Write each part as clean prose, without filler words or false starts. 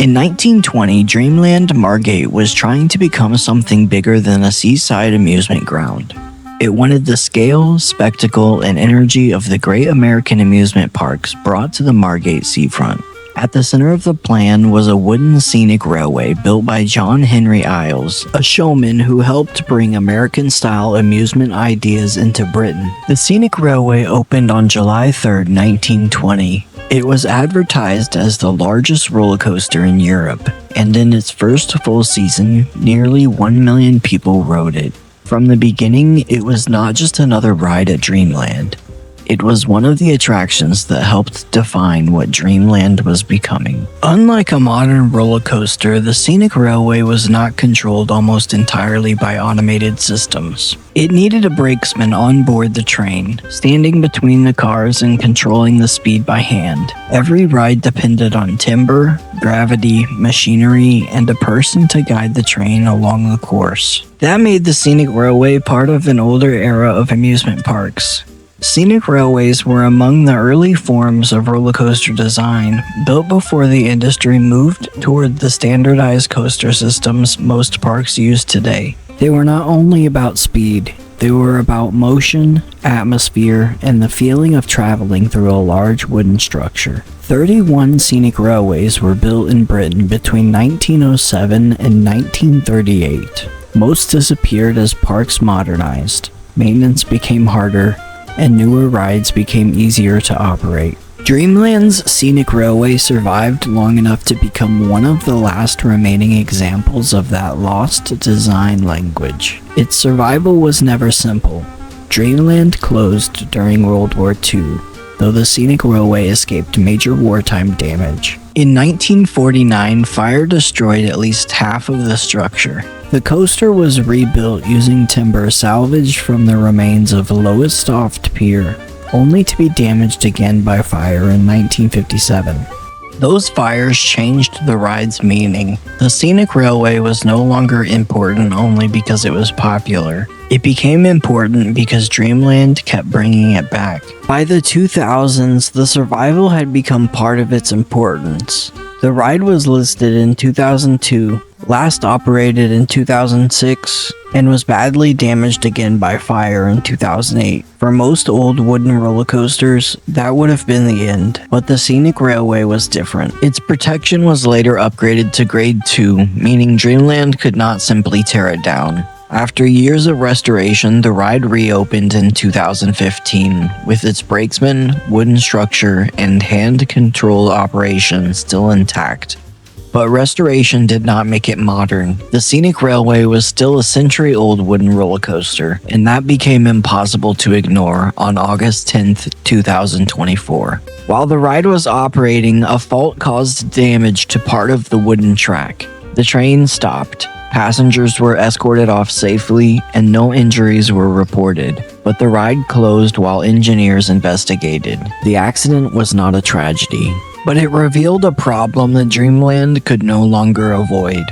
In 1920, Dreamland Margate was trying to become something bigger than a seaside amusement ground. It wanted the scale, spectacle, and energy of the great American amusement parks brought to the Margate seafront. At the center of the plan was a wooden scenic railway built by John Henry Iles, a showman who helped bring American-style amusement ideas into Britain. The Scenic Railway opened on July 3, 1920. It was advertised as the largest roller coaster in Europe, and in its first full season, nearly 1 million people rode it. From the beginning, it was not just another ride at Dreamland. It was one of the attractions that helped define what Dreamland was becoming. Unlike a modern roller coaster, the Scenic Railway was not controlled almost entirely by automated systems. It needed a brakesman on board the train, standing between the cars and controlling the speed by hand. Every ride depended on timber, gravity, machinery, and a person to guide the train along the course. That made the Scenic Railway part of an older era of amusement parks. Scenic railways were among the early forms of roller coaster design, built before the industry moved toward the standardized coaster systems most parks use today. They were not only about speed, they were about motion, atmosphere, and the feeling of traveling through a large wooden structure. 31 scenic railways were built in Britain between 1907 and 1938. Most disappeared as parks modernized, maintenance became harder, and newer rides became easier to operate. Dreamland's Scenic Railway survived long enough to become one of the last remaining examples of that lost design language. Its survival was never simple. Dreamland closed during World War II, though the Scenic Railway escaped major wartime damage. In 1949, fire destroyed at least half of the structure. The coaster was rebuilt using timber salvaged from the remains of Lowestoft Pier, only to be damaged again by fire in 1957. Those fires changed the ride's meaning. The Scenic Railway was no longer important only because it was popular. It became important because Dreamland kept bringing it back. By the 2000s, the survival had become part of its importance. The ride was listed in 2002, last operated in 2006, and was badly damaged again by fire in 2008. For most old wooden roller coasters, that would have been the end, but the Scenic Railway was different. Its protection was later upgraded to Grade 2, meaning Dreamland could not simply tear it down. After years of restoration, the ride reopened in 2015, with its brakesman, wooden structure, and hand-controlled operation still intact. But restoration did not make it modern. The Scenic Railway was still a century-old wooden roller coaster, and that became impossible to ignore on August 10, 2024. While the ride was operating, a fault caused damage to part of the wooden track. The train stopped. Passengers were escorted off safely, and no injuries were reported, but the ride closed while engineers investigated. The accident was not a tragedy, but it revealed a problem that Dreamland could no longer avoid.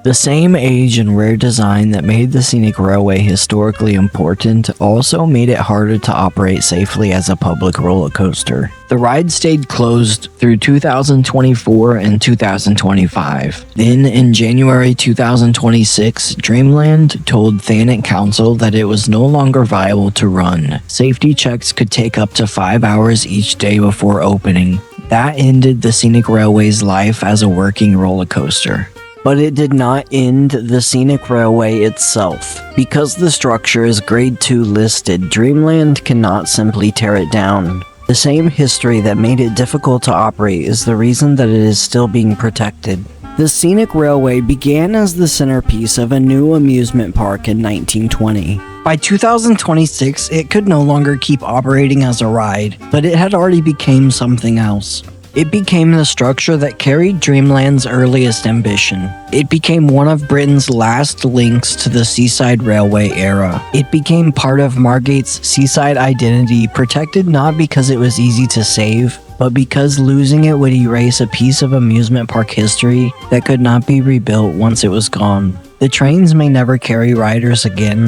The same age and rare design that made the Scenic Railway historically important also made it harder to operate safely as a public roller coaster. The ride stayed closed through 2024 and 2025. Then, in January 2026, Dreamland told Thanet Council that it was no longer viable to run. Safety checks could take up to 5 hours each day before opening. That ended the Scenic Railway's life as a working roller coaster. But it did not end the Scenic Railway itself. Because the structure is Grade 2 listed, Dreamland cannot simply tear it down. The same history that made it difficult to operate is the reason that it is still being protected. The Scenic Railway began as the centerpiece of a new amusement park in 1920. By 2026, it could no longer keep operating as a ride, but it had already become something else. It became the structure that carried Dreamland's earliest ambition. It became one of Britain's last links to the seaside railway era. It became part of Margate's seaside identity, protected not because it was easy to save, but because losing it would erase a piece of amusement park history that could not be rebuilt once it was gone. The trains may never carry riders again.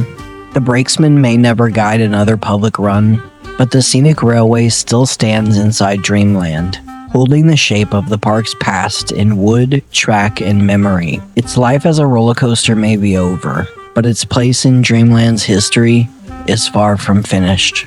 The brakesman may never guide another public run, but the Scenic Railway still stands inside Dreamland. holding the shape of the park's past in wood, track, and memory. Its life as a roller coaster may be over, but its place in Dreamland's history is far from finished.